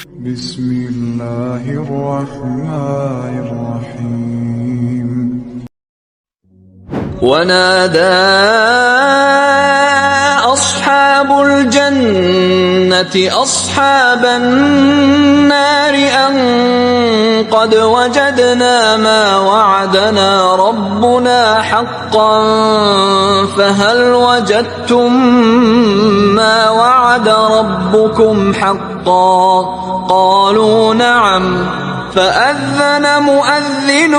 بسم اللہ الرحمن الرحیم ونادى أصحاب الجنة أصحاب النار أن قد وجدنا ما وعدنا ربنا حقا فهل وجدتم ما وعد ربكم حقا قالوا نعم فأذن مؤذن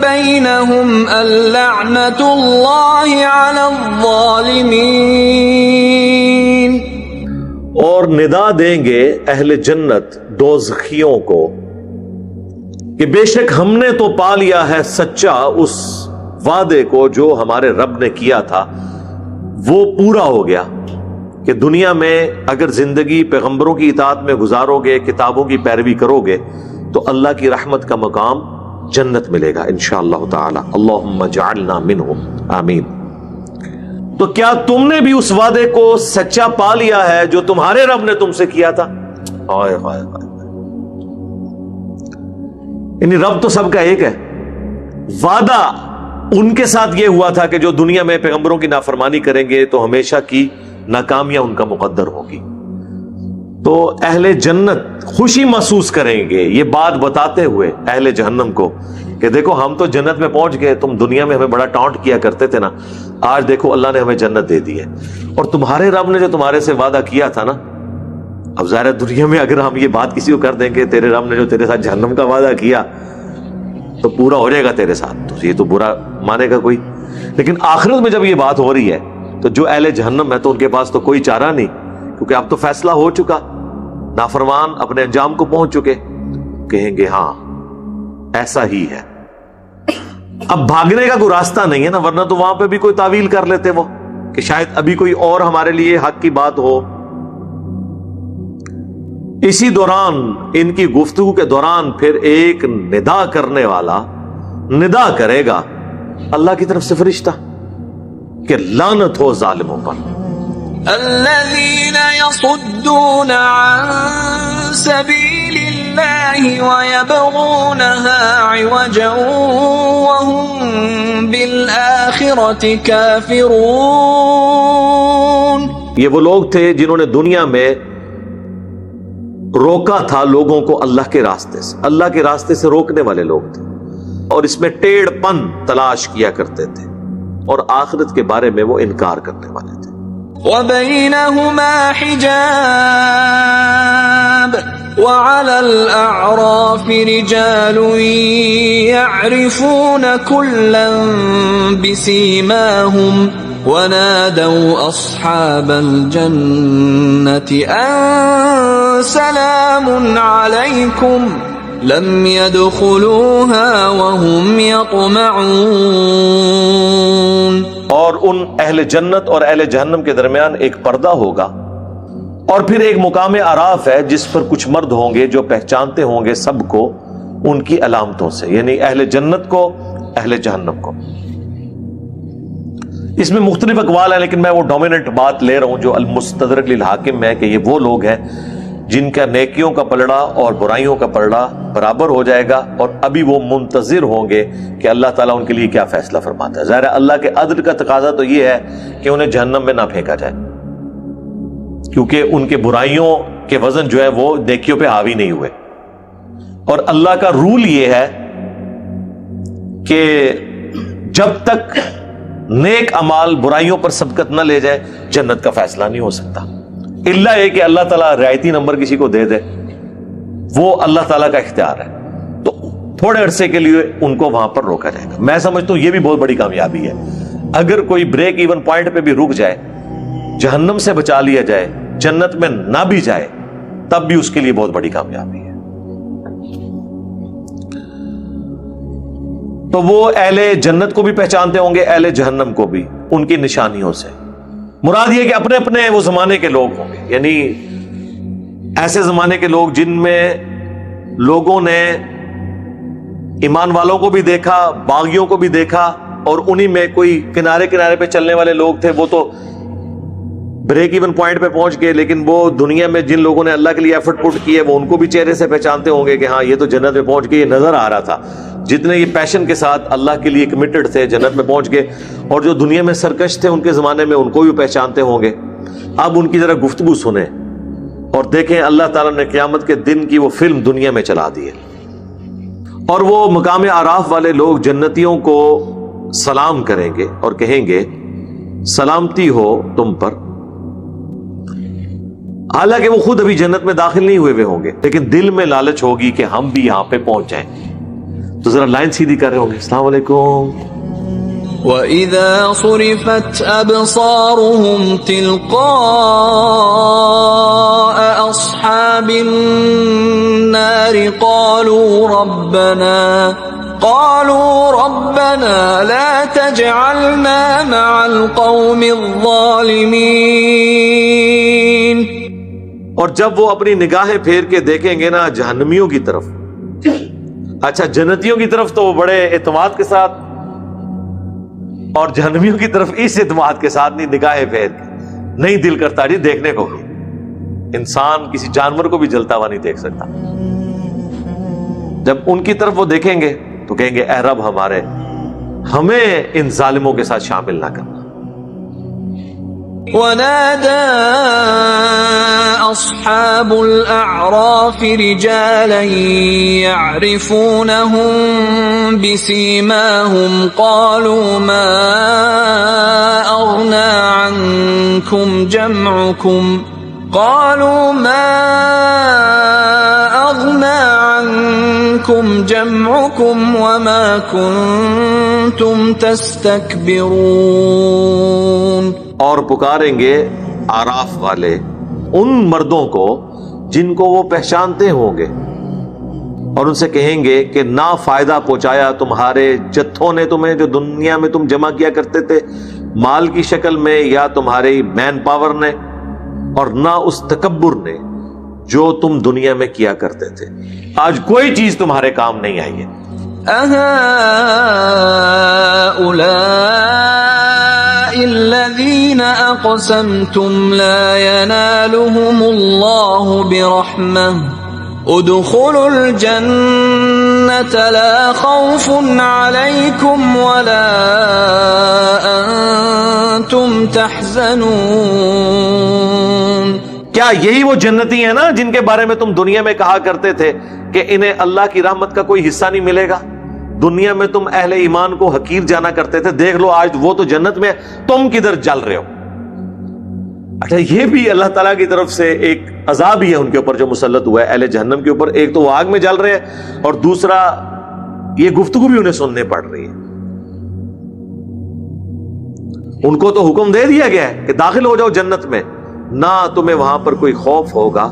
بينهم اللعنة الله على الظالمين۔ اور ندا دیں گے اہل جنت دوزخیوں کو کہ بے شک ہم نے تو پا لیا ہے سچا اس وعدے کو جو ہمارے رب نے کیا تھا، وہ پورا ہو گیا کہ دنیا میں اگر زندگی پیغمبروں کی اطاعت میں گزارو گے، کتابوں کی پیروی کرو گے تو اللہ کی رحمت کا مقام جنت ملے گا انشاءاللہ تعالی۔ اللہم اجعلنا منہم، آمین۔ تو کیا تم نے بھی اس وعدے کو سچا پا لیا ہے جو تمہارے رب نے تم سے کیا تھا؟ یعنی رب تو سب کا ایک ہے، وعدہ ان کے ساتھ یہ ہوا تھا کہ جو دنیا میں پیغمبروں کی نافرمانی کریں گے تو ہمیشہ کی ناکامیاں ان کا مقدر ہوگی۔ تو اہل جنت خوشی محسوس کریں گے یہ بات بتاتے ہوئے اہل جہنم کو کہ دیکھو ہم تو جنت میں پہنچ گئے، تم دنیا میں ہمیں بڑا ٹانٹ کیا کرتے تھے نا، آج دیکھو اللہ نے ہمیں جنت دے دی ہے۔ اور تمہارے رب نے جو تمہارے سے وعدہ کیا تھا نا، اب ظاہر ہے دنیا میں اگر ہم یہ بات کسی کو کر دیں کہ تیرے رب نے جو تیرے ساتھ جہنم کا وعدہ کیا تو پورا ہو جائے گا تیرے ساتھ، تو یہ تو برا مانے گا کوئی۔ لیکن آخرت میں جب یہ بات ہو رہی ہے تو جو اہل جہنم ہے تو ان کے پاس تو کوئی چارہ نہیں، کیونکہ اب تو فیصلہ ہو چکا، نافرمان اپنے انجام کو پہنچ چکے، کہیں گے ہاں ایسا ہی ہے۔ اب بھاگنے کا کوئی راستہ نہیں ہے نا، ورنہ تو وہاں پہ بھی کوئی تعویل کر لیتے وہ کہ شاید ابھی کوئی اور ہمارے لیے حق کی بات ہو۔ اسی دوران ان کی گفتگو کے دوران پھر ایک ندا کرنے والا ندا کرے گا اللہ کی طرف سے فرشتہ کہ لعنت ہو ظالموں پر۔ الذين يصدون عن سبيل الله ويبغونها عوجا وهم بالآخرة كافرون۔ یہ وہ لوگ تھے جنہوں نے دنیا میں روکا تھا لوگوں کو اللہ کے راستے سے، اللہ کے راستے سے روکنے والے لوگ تھے، اور اس میں ٹیڑھ پن تلاش کیا کرتے تھے، اور آخرت کے بارے میں وہ انکار کرنے والے تھے۔ وبينهما حجاب وعلى الأعراف رجال يعرفون كلا بسيماهم ونادوا أصحاب الجنة أن سلام عليكم لم يدخلوها وهم يطمعون۔ اور ان اہل جنت اور اہل جہنم کے درمیان ایک پردہ ہوگا، اور پھر ایک مقام اعراف ہے جس پر کچھ مرد ہوں گے جو پہچانتے ہوں گے سب کو ان کی علامتوں سے، یعنی اہل جنت کو، اہل جہنم کو۔ اس میں مختلف اقوال ہیں، لیکن میں وہ ڈومیننٹ بات لے رہا ہوں جو المستدرک للحاکم ہے کہ یہ وہ لوگ ہیں جن کا نیکیوں کا پلڑا اور برائیوں کا پلڑا برابر ہو جائے گا، اور ابھی وہ منتظر ہوں گے کہ اللہ تعالیٰ ان کے لیے کیا فیصلہ فرماتا ہے۔ ظاہر ہے اللہ کے عدل کا تقاضا تو یہ ہے کہ انہیں جہنم میں نہ پھینکا جائے، کیونکہ ان کے برائیوں کے وزن جو ہے وہ نیکیوں پہ حاوی نہیں ہوئے، اور اللہ کا رول یہ ہے کہ جب تک نیک اعمال برائیوں پر سبقت نہ لے جائے جنت کا فیصلہ نہیں ہو سکتا، الا یہ کہ اللہ تعالیٰ رعایتی نمبر کسی کو دے دے، وہ اللہ تعالیٰ کا اختیار ہے، تو تھوڑے عرصے کے لیے ان کو وہاں پر روکا جائے گا۔ میں سمجھتا ہوں یہ بھی بہت بڑی کامیابی ہے، اگر کوئی بریک ایون پوائنٹ پہ بھی رک جائے، جہنم سے بچا لیا جائے، جنت میں نہ بھی جائے، تب بھی اس کے لیے بہت بڑی کامیابی ہے۔ تو وہ اہل جنت کو بھی پہچانتے ہوں گے، اہل جہنم کو بھی ان کی نشانیوں سے۔ مراد یہ کہ اپنے اپنے وہ زمانے کے لوگ ہوں گے، یعنی ایسے زمانے کے لوگ جن میں لوگوں نے ایمان والوں کو بھی دیکھا، باغیوں کو بھی دیکھا، اور انہی میں کوئی کنارے کنارے پہ چلنے والے لوگ تھے، وہ تو بریک ایون پوائنٹ پہ پہنچ گئے، لیکن وہ دنیا میں جن لوگوں نے اللہ کے لیے ایفرٹ پٹ کی ہے وہ ان کو بھی چہرے سے پہچانتے ہوں گے کہ ہاں یہ تو جنت میں پہنچ گئے، یہ نظر آ رہا تھا. جتنے یہ پیشن کے ساتھ اللہ کے لیے کمیٹڈ تھے جنت میں پہنچ گئے، اور جو دنیا میں سرکش تھے ان کے زمانے میں ان کو بھی پہچانتے ہوں گے. اب ان کی ذرا گفتگو سنیں اور دیکھیں اللہ تعالیٰ نے قیامت کے دن کی وہ فلم دنیا میں چلا دی ہے. اور وہ مقام اعراف والے لوگ جنتیوں کو سلام کریں گے اور کہیں گے سلامتی ہو تم پر، حالانکہ وہ خود ابھی جنت میں داخل نہیں ہوئے ہوں گے، لیکن دل میں لالچ ہوگی کہ ہم بھی یہاں پہ پہنچ جائیں. تو ذرا لائن سیدھی کر رہے ہوں گے. السلام علیکم. وَإِذَا صُرِفَتْ أَبْصَارُهُمْ تِلْقَاءَ أَصْحَابِ النَّارِ قَالُوا رَبَّنَا لَا تَجْعَلْنَا مَعَ الْقَوْمِ الظَّالِمِينَ. اور جب وہ اپنی نگاہیں پھیر کے دیکھیں گے نا جہنمیوں کی طرف، اچھا جنتیوں کی طرف تو وہ بڑے اعتماد کے ساتھ، اور جہنمیوں کی طرف اس اعتماد کے ساتھ نہیں، نگاہیں پھیر کے نہیں دل کرتا جی دیکھنے کو. انسان کسی جانور کو بھی جلتا ہوا نہیں دیکھ سکتا. جب ان کی طرف وہ دیکھیں گے تو کہیں گے اے رب ہمارے، ہمیں ان ظالموں کے ساتھ شامل نہ کرنا. وَنَادَى أَصْحَابُ الْأَعْرَافِ رِجَالًا يَعْرِفُونَهُم بِسِيمَاهُمْ قَالُوا مَا أَغْنَى عَنكُمْ جَمْعُكُمْ وَمَا كُنتُمْ تَسْتَكْبِرُونَ. اور پکاریں گے آراف والے ان مردوں کو جن کو وہ پہچانتے ہوں گے، اور ان سے کہیں گے کہ نہ فائدہ پہنچایا تمہارے جتھوں نے تمہیں، جو دنیا میں تم جمع کیا کرتے تھے مال کی شکل میں یا تمہاری مین پاور نے، اور نہ اس تکبر نے جو تم دنیا میں کیا کرتے تھے. آج کوئی چیز تمہارے کام نہیں آئی ہے. الذين أقسمتم لا ينالهم الله برحمة ادخلوا الجنة لا خوف عليكم ولا أنتم تحزنون. کیا یہی وہ جنتی ہیں نا جن کے بارے میں تم دنیا میں کہا کرتے تھے کہ انہیں اللہ کی رحمت کا کوئی حصہ نہیں ملے گا؟ دنیا میں تم اہل ایمان کو حقیر جانا کرتے تھے، دیکھ لو آج وہ تو جنت میں، تم کدھر جل رہے ہو. اچھا یہ بھی اللہ تعالیٰ کی طرف سے ایک عذاب ہی ہے ان کے اوپر جو مسلط ہوا ہے اہل جہنم کے اوپر. ایک تو وہ آگ میں جل رہے ہیں، اور دوسرا یہ گفتگو بھی انہیں سننے پڑ رہی ہے. ان کو تو حکم دے دیا گیا ہے کہ داخل ہو جاؤ جنت میں، نہ تمہیں وہاں پر کوئی خوف ہوگا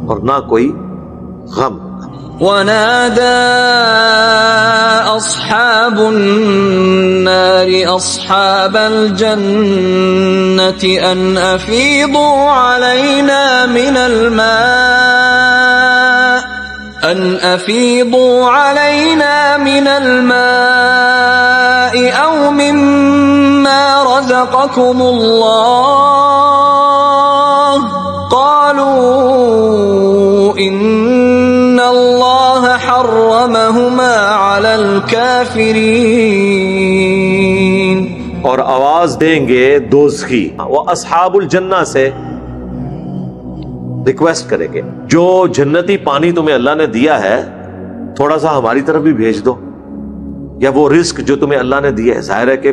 اور نہ کوئی غم. وَنَادَى أَصْحَابُ النَّارِ أَصْحَابَ الْجَنَّةِ أَنْ أَفِيضُوا عَلَيْنَا مِنَ الْمَاءِ أَوْ مِمَّا رَزَقَكُمُ اللَّهُ قَالُوا إِنَّ اللَّهَ حَرَّمَهُمَا عَلَى الْكَافِرِينَ. اور آواز دیں گے دوزخی، وہ اصحاب الجنہ سے ریکویسٹ کریں گے جو جنتی پانی تمہیں اللہ نے دیا ہے تھوڑا سا ہماری طرف بھی بھیج دو، یا وہ رزق جو تمہیں اللہ نے دیا ہے. ظاہر ہے کہ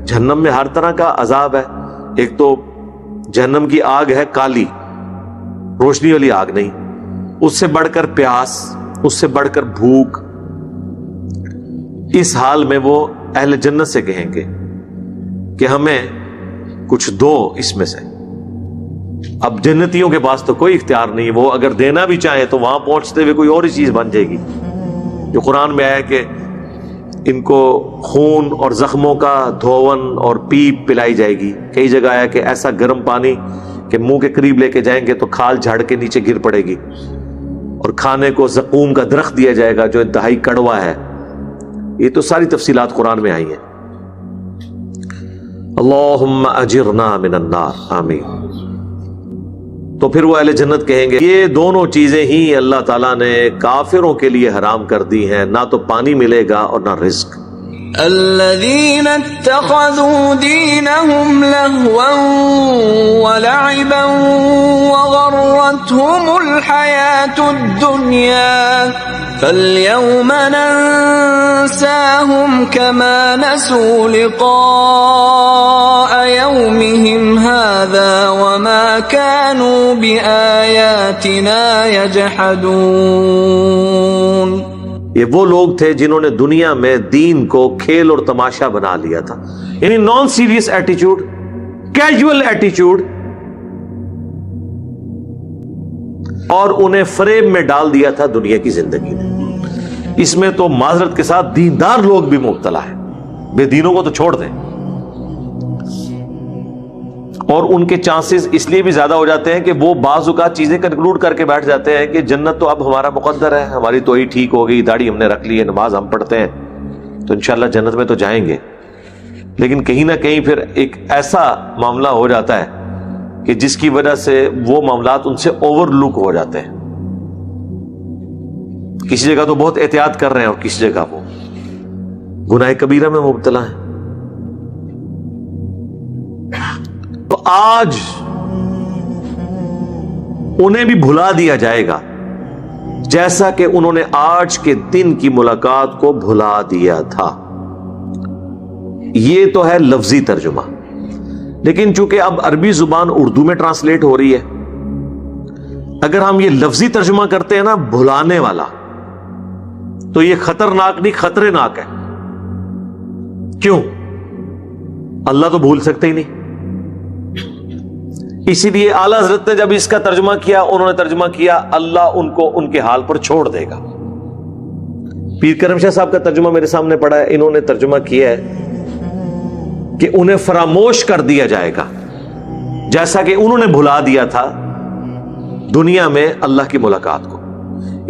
جہنم میں ہر طرح کا عذاب ہے. ایک تو جہنم کی آگ ہے کالی، روشنی والی آگ نہیں، اس سے بڑھ کر پیاس، اس سے بڑھ کر بھوک. اس حال میں وہ اہل جنت سے کہیں گے کہ ہمیں کچھ دو اس میں سے. اب جنتیوں کے پاس تو کوئی اختیار نہیں، وہ اگر دینا بھی چاہیں تو وہاں پہنچتے ہوئے کوئی اور ہی چیز بن جائے گی. جو قرآن میں آیا کہ ان کو خون اور زخموں کا دھون اور پیپ پلائی جائے گی. کئی جگہ آیا کہ ایسا گرم پانی کہ منہ کے قریب لے کے جائیں گے تو کھال جھاڑ کے نیچے گر پڑے گی. اور کھانے کو زقوم کا درخت دیا جائے گا جو انتہائی کڑوا ہے. یہ تو ساری تفصیلات قرآن میں آئی ہیں. اللہم اجرنا من النار، آمین. تو پھر وہ اہل جنت کہیں گے یہ دونوں چیزیں ہی اللہ تعالیٰ نے کافروں کے لیے حرام کر دی ہیں، نہ تو پانی ملے گا اور نہ رزق۔ الذين اتخذوا دينهم لهوا ولعبا وغرتهم الحياة الدنيا فاليوم ننساهم كما نسوا لقاء يومهم هذا وما كانوا بآياتنا يجحدون۔ یہ وہ لوگ تھے جنہوں نے دنیا میں دین کو کھیل اور تماشا بنا لیا تھا، یعنی نان سیریس ایٹیچیوڈ، کیجول ایٹیچیوڈ، اور انہیں فریب میں ڈال دیا تھا دنیا کی زندگی نے۔ اس میں تو معذرت کے ساتھ دیندار لوگ بھی مبتلا ہیں، بے دینوں کو تو چھوڑ دیں، اور ان کے چانسز اس لیے بھی زیادہ ہو جاتے ہیں کہ وہ بعض اوقات چیزیں کنکلوڈ کر کے بیٹھ جاتے ہیں کہ جنت تو اب ہمارا مقدر ہے، ہماری تو ہی ٹھیک ہو گئی، داڑھی ہم نے رکھ لی ہے، نماز ہم پڑھتے ہیں تو انشاءاللہ جنت میں تو جائیں گے۔ لیکن کہیں نہ کہیں پھر ایک ایسا معاملہ ہو جاتا ہے کہ جس کی وجہ سے وہ معاملات ان سے اوور لک ہو جاتے ہیں، کسی جگہ تو بہت احتیاط کر رہے ہیں اور کسی جگہ وہ گناہ کبیرہ میں مبتلا ہیں۔ تو آج انہیں بھی بھلا دیا جائے گا جیسا کہ انہوں نے آج کے دن کی ملاقات کو بھلا دیا تھا۔ یہ تو ہے لفظی ترجمہ، لیکن چونکہ اب عربی زبان اردو میں ٹرانسلیٹ ہو رہی ہے، اگر ہم یہ لفظی ترجمہ کرتے ہیں نا بھلانے والا، تو یہ خطرناک نہیں خطرے ناک ہے۔ کیوں؟ اللہ تو بھول سکتے ہی نہیں، اسی لیے اعلی حضرت نے جب اس کا ترجمہ کیا، انہوں نے ترجمہ کیا اللہ ان کو ان کے حال پر چھوڑ دے گا۔ پیر کرم شاہ صاحب کا ترجمہ میرے سامنے پڑا ہے، انہوں نے ترجمہ کیا ہے کہ انہیں فراموش کر دیا جائے گا جیسا کہ انہوں نے بھلا دیا تھا دنیا میں اللہ کی ملاقات کو۔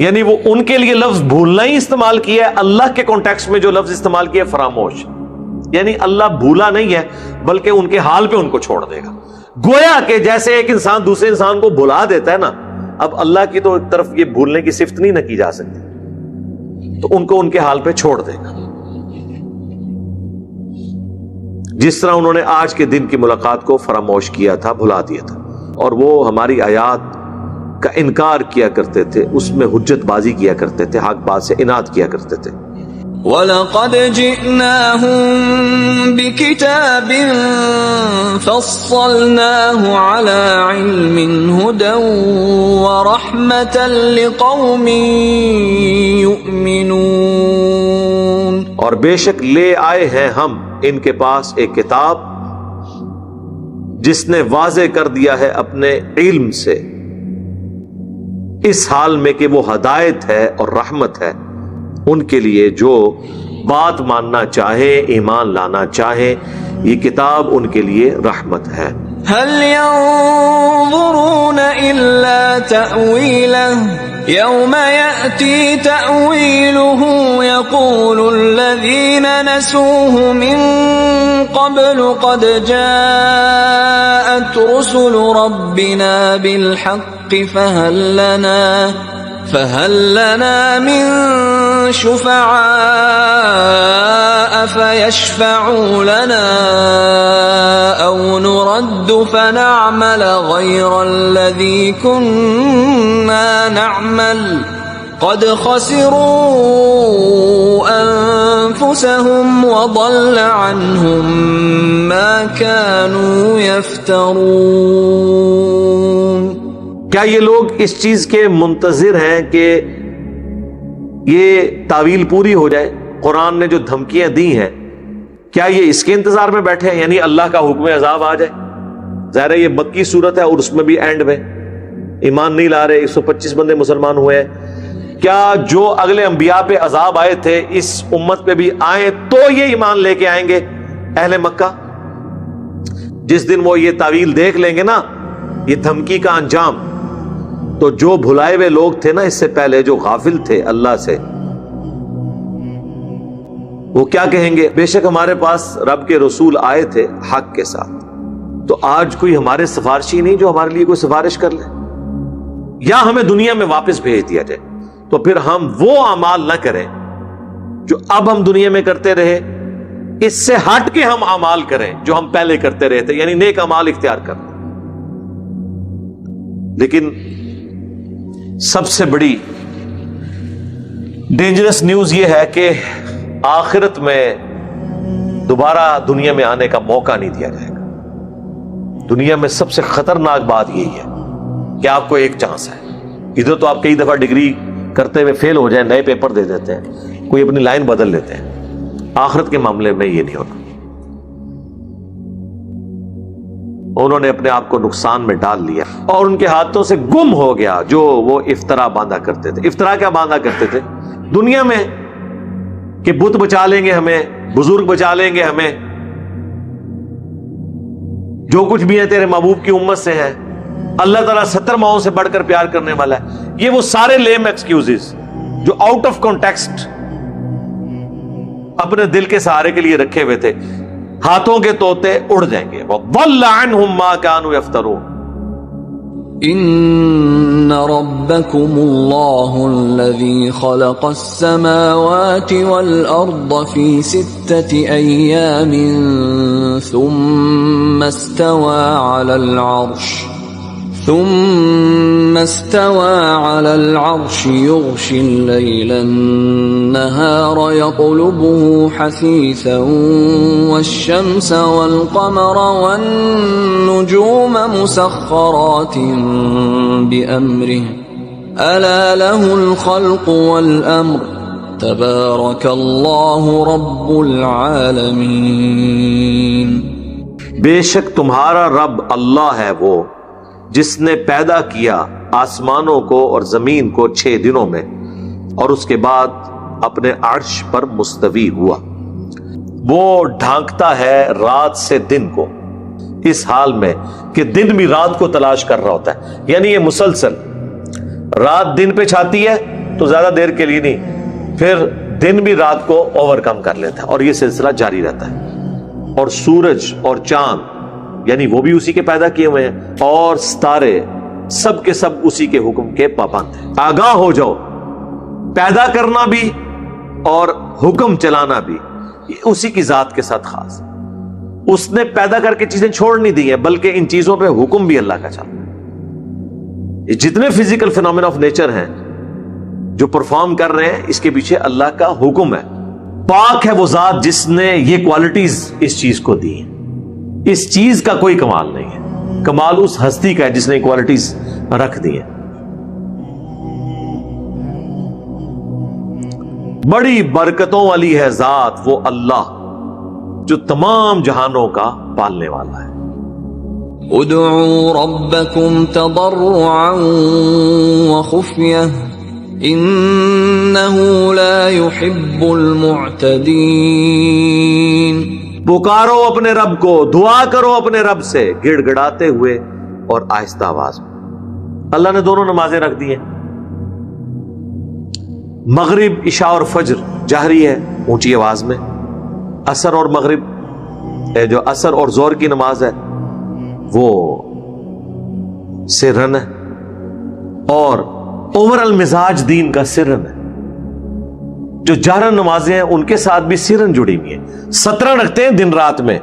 یعنی وہ ان کے لیے لفظ بھولنا ہی استعمال کیا ہے، اللہ کے کانٹیکسٹ میں جو لفظ استعمال کیا ہے فراموش، یعنی اللہ بھولا نہیں ہے بلکہ ان کے حال پہ ان کو چھوڑ دے گا۔ گویا کہ جیسے ایک انسان دوسرے انسان کو بھلا دیتا ہے نا، اب اللہ کی تو ایک طرف یہ بھولنے کی صفت نہیں نہ کی جا سکتی، تو ان کو ان کے حال پہ چھوڑ دے گا، جس طرح انہوں نے آج کے دن کی ملاقات کو فراموش کیا تھا، بھلا دیا تھا، اور وہ ہماری آیات کا انکار کیا کرتے تھے، اس میں حجت بازی کیا کرتے تھے، حق بات سے اناد کیا کرتے تھے۔ وَلَقَدْ جِئْنَاهُمْ بِكِتَابٍ فَصَّلْنَاهُ عَلَى عِلْمٍ هُدًى وَرَحْمَةً لِقَوْمٍ يُؤْمِنُونَ۔ اور بے شک لے آئے ہیں ہم ان کے پاس ایک کتاب جس نے واضح کر دیا ہے اپنے علم سے، اس حال میں کہ وہ ہدایت ہے اور رحمت ہے ان کے لیے جو بات ماننا چاہے، ایمان لانا چاہے، یہ کتاب ان کے لیے رحمت ہے۔ هل ينظرون إلا تأويله يوم يأتي تأويله يقول الذين نسوه من قبل قد جاءت رسل ربنا بالحق فهل لنا من شفعاء فيشفعوا لنا أو نرد فنعمل غير الذي كنا نعمل قد خسروا أنفسهم وضل عنهم ما كانوا يفترون۔ کیا یہ لوگ اس چیز کے منتظر ہیں کہ یہ تعویل پوری ہو جائے؟ قرآن نے جو دھمکیاں دی ہیں، کیا یہ اس کے انتظار میں بیٹھے ہیں، یعنی اللہ کا حکم عذاب آ جائے؟ ظاہر ہے یہ مکی صورت ہے اور اس میں بھی اینڈ میں ایمان نہیں لا رہے، 125 بندے مسلمان ہوئے ہیں۔ کیا جو اگلے انبیاء پہ عذاب آئے تھے اس امت پہ بھی آئیں تو یہ ایمان لے کے آئیں گے؟ اہل مکہ جس دن وہ یہ تعویل دیکھ لیں گے نا، یہ دھمکی کا انجام، تو جو بھلائے ہوئے لوگ تھے نا اس سے پہلے، جو غافل تھے اللہ سے، وہ کیا کہیں گے؟ بے شک ہمارے پاس رب کے رسول آئے تھے حق کے ساتھ، تو آج کوئی ہمارے سفارشی نہیں جو ہمارے لیے کوئی سفارش کر لے؟ یا ہمیں دنیا میں واپس بھیج دیا جائے، تو پھر ہم وہ اعمال نہ کریں جو اب ہم دنیا میں کرتے رہے، اس سے ہٹ کے ہم اعمال کریں جو ہم پہلے کرتے رہے تھے، یعنی نیک اعمال اختیار کریں۔ لیکن سب سے بڑی ڈینجرس نیوز یہ ہے کہ آخرت میں دوبارہ دنیا میں آنے کا موقع نہیں دیا جائے گا۔ دنیا میں سب سے خطرناک بات یہی ہے کہ آپ کو ایک چانس ہے۔ ادھر تو آپ کئی دفعہ ڈگری کرتے ہوئے فیل ہو جائیں، نئے پیپر دے دیتے ہیں، کوئی اپنی لائن بدل لیتے ہیں۔ آخرت کے معاملے میں یہ نہیں ہونا۔ انہوں نے اپنے آپ کو نقصان میں ڈال لیا اور ان کے ہاتھوں سے گم ہو گیا جو وہ افطرا باندھا کرتے تھے۔ افطرا کیا باندھا کرتے تھے دنیا میں؟ کہ بت بچا لیں گے ہمیں، بزرگ بچا لیں گے ہمیں، جو کچھ بھی ہے تیرے محبوب کی امت سے ہے، اللہ تعالیٰ 70 ماؤں سے بڑھ کر پیار کرنے والا ہے۔ یہ وہ سارے لیم ایکسکیوزز جو آؤٹ آف کانٹیکسٹ اپنے دل کے سہارے کے لیے رکھے ہوئے تھے، ہاتھوں کے طوطے اڑ جائیں گے۔ وَضَلَّ عَنْهُمْ مَا كَانُوا يَفْتَرُونَ۔ إن ربكم الله الذي خلق السماوات والأرض في 6 أيام ثم استوى على العرش يغشي الليل النهار يطلبه حثيثا والشمس والقمر والنجوم مسخرات بأمره ألا له الخلق والأمر تبارك الله رب العالمين۔ بے شک تمہارا رب اللہ ہے، وہ جس نے پیدا کیا آسمانوں کو اور زمین کو 6 دنوں میں، اور اس کے بعد اپنے عرش پر مستوی ہوا۔ وہ ڈھانکتا ہے رات سے دن کو، اس حال میں کہ دن بھی رات کو تلاش کر رہا ہوتا ہے۔ یعنی یہ مسلسل، رات دن پہ چھاتی ہے تو زیادہ دیر کے لیے نہیں، پھر دن بھی رات کو اوور کم کر لیتا ہے، اور یہ سلسلہ جاری رہتا ہے۔ اور سورج اور چاند یعنی وہ بھی اسی کے پیدا کیے ہوئے ہیں، اور ستارے سب کے سب اسی کے حکم کے پابند ہیں۔ آگاہ ہو جاؤ، پیدا کرنا بھی اور حکم چلانا بھی اسی کی ذات کے ساتھ خاص۔ اس نے پیدا کر کے چیزیں چھوڑ نہیں دی ہیں، بلکہ ان چیزوں پہ حکم بھی اللہ کا چل رہا ہے۔ یہ جتنے فزیکل فینومینا آف نیچر ہیں جو پرفارم کر رہے ہیں، اس کے پیچھے اللہ کا حکم ہے۔ پاک ہے وہ ذات جس نے یہ کوالٹیز اس چیز کو دی ہیں۔ اس چیز کا کوئی کمال نہیں ہے، کمال اس ہستی کا ہے جس نے کوالٹیز رکھ دی ہیں۔ بڑی برکتوں والی ہے ذات وہ اللہ جو تمام جہانوں کا پالنے والا ہے۔ ادعوا ربكم تضرعا وخفية إنه لا يحب المعتدين۔ پکارو اپنے رب کو، دعا کرو اپنے رب سے گڑ گڑاتے ہوئے اور آہستہ آواز میں۔ اللہ نے دونوں نمازیں رکھ دی ہیں، مغرب عشاء اور فجر جہری ہے اونچی آواز میں، عصر اور مغرب جو عصر اور ظہر کی نماز ہے وہ سرن ہے، اور اوورال مزاج دین کا سرن ہے۔ جو جہرن نمازیں ہیں ان کے ساتھ بھی سرن جڑی ہوئی ہیں۔ 17 رکھتے ہیں دن رات میں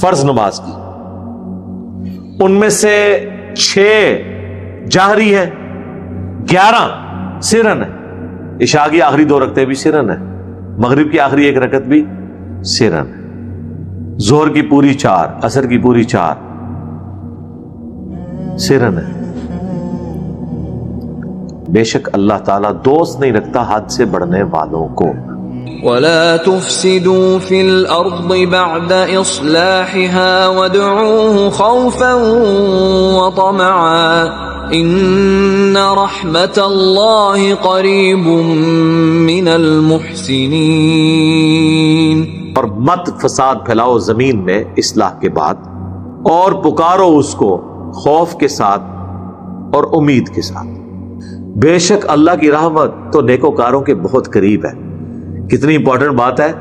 فرض نماز کی، ان میں سے 6 جہری ہیں، 11 سرن ہے۔ عشاء کی آخری 2 رکعتیں بھی سرن ہے، مغرب کی آخری 1 رکعت بھی سرن ہے، ظہر کی پوری 4، عصر کی پوری 4 سرن ہے۔ بے شک اللہ تعالیٰ دوست نہیں رکھتا حد سے بڑھنے والوں کو۔ وَلَا تُفْسِدُوا فِي الْأَرْضِ بَعْدَ إِصْلَاحِهَا وَادْعُوهُ خَوْفًا وَطَمَعًا إِنَّ رَحْمَتَ اللَّهِ قَرِيبٌ مِّنَ الْمُحْسِنِينَ۔ اور مت فساد پھیلاؤ زمین میں اصلاح کے بعد، اور پکارو اس کو خوف کے ساتھ اور امید کے ساتھ۔ بے شک اللہ کی رحمت تو نیکوکاروں کے بہت قریب ہے۔ کتنی امپورٹنٹ بات ہے۔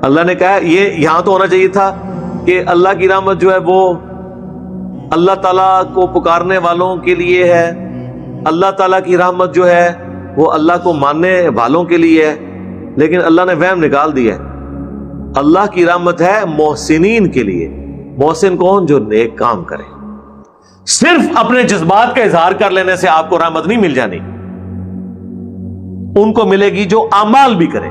اللہ نے کہا یہ یہاں تو ہونا چاہیے تھا کہ اللہ کی رحمت جو ہے وہ اللہ تعالیٰ کو پکارنے والوں کے لیے ہے، اللہ تعالیٰ کی رحمت جو ہے وہ اللہ کو ماننے والوں کے لیے ہے، لیکن اللہ نے وہم نکال دیا ہے۔ اللہ کی رحمت ہے محسنین کے لیے۔ محسن کون؟ جو نیک کام کرے۔ صرف اپنے جذبات کا اظہار کر لینے سے آپ کو رحمت نہیں مل جانی، ان کو ملے گی جو اعمال بھی کریں۔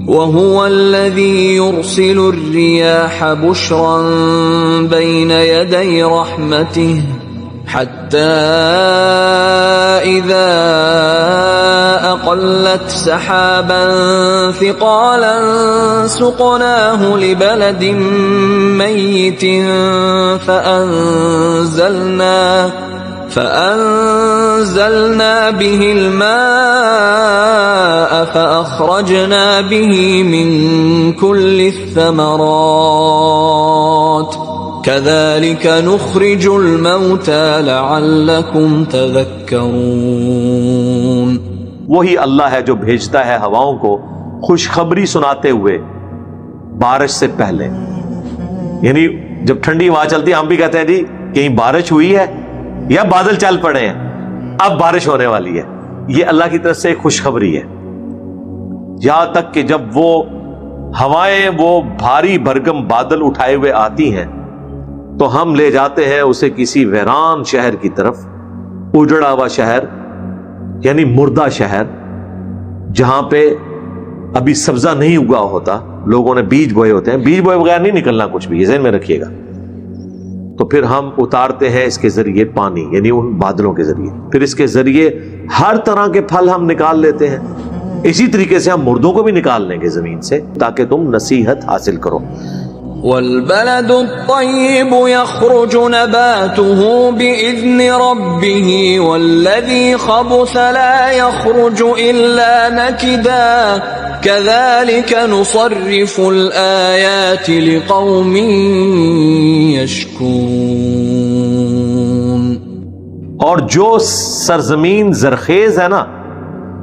وَهُوَ الَّذِي يُرْسِلُ الرِّيَاحَ بُشْرًا بَيْنَ يَدَيْ رَحْمَتِهِ حَتَّى إِذَا أَقَلَّتْ سَحَابًا ثِقَالًا سُقْنَاهُ لِبَلَدٍ مَّيِّتٍ فأنزلنا به الماء فأخرجنا به من كل الثمرات كذلك نخرج الموتى لعلكم تذكرون۔ وہی اللہ ہے جو بھیجتا ہے ہواؤں کو خوشخبری سناتے ہوئے بارش سے پہلے۔ یعنی جب ٹھنڈی ہوا چلتی ہے ہم بھی کہتے ہیں جی کہیں بارش ہوئی ہے یا بادل چل پڑے ہیں، اب بارش ہونے والی ہے۔ یہ اللہ کی طرف سے ایک خوشخبری ہے، یہاں تک کہ جب وہ ہوائیں وہ بھاری بھرگم بادل اٹھائے ہوئے آتی ہیں تو ہم لے جاتے ہیں اسے کسی ویران شہر کی طرف، اجڑا ہوا شہر یعنی مردہ شہر، جہاں پہ ابھی سبزہ نہیں اگا ہوتا، لوگوں نے بیج بوئے ہوتے ہیں، بیج بوئے بغیر نہیں نکلنا کچھ بھی، یہ ذہن میں رکھیے گا۔ تو پھر ہم اتارتے ہیں اس کے ذریعے پانی، یعنی ان بادلوں کے ذریعے، پھر اس کے ذریعے ہر طرح کے پھل ہم نکال لیتے ہیں۔ اسی طریقے سے ہم مردوں کو بھی نکال لیں گے زمین سے تاکہ تم نصیحت حاصل کرو۔ والبلد الطيب يخرج نباته بإذن ربه والذي خبث لا يخرج إلا نكدا كذلك نصرف الآيات لقوم يشكرون۔ اور جو سرزمین زرخیز ہے نا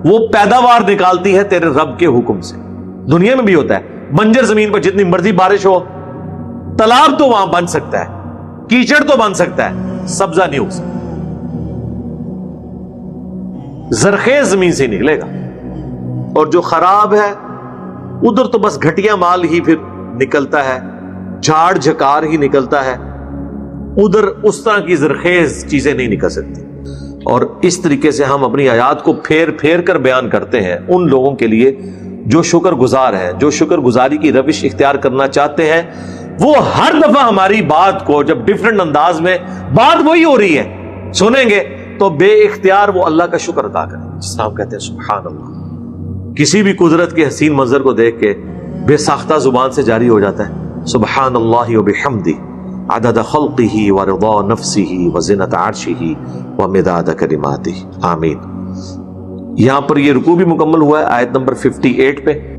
وہ پیداوار نکالتی ہے تیرے رب کے حکم سے۔ دنیا میں بھی ہوتا ہے، بنجر زمین پر جتنی مرضی بارش ہو، تالاب تو وہاں بن سکتا ہے، کیچڑ تو بن سکتا ہے، سبزہ نہیں ہو سکتا، زرخیز زمین سے نکلے گا۔ اور جو خراب ہے ادھر تو بس گھٹیا مال ہی پھر نکلتا ہے، جھاڑ جھکار ہی نکلتا ہے، ادھر اس طرح کی زرخیز چیزیں نہیں نکل سکتی۔ اور اس طریقے سے ہم اپنی آیات کو پھیر پھیر کر بیان کرتے ہیں ان لوگوں کے لیے جو شکر گزار ہیں، جو شکر گزاری کی روش اختیار کرنا چاہتے ہیں۔ وہ ہر دفعہ ہماری بات کو جب ڈیفرنٹ انداز میں بات وہی ہو رہی ہے سنیں گے تو بے اختیار وہ اللہ کا شکر ادا کریں، جس طرح ہم کہتے ہیں سبحان اللہ۔ کسی بھی قدرت کے حسین منظر کو دیکھ کے بے ساختہ زبان سے جاری ہو جاتا ہے سبحان اللہ وبحمدہ عدد خلقہ ورضا نفسہ وزنۃ عرشہ ومداد کلماتہ۔ آمین۔ یہاں پر یہ رکوع بھی مکمل ہوا ہے آیت نمبر 58 پہ۔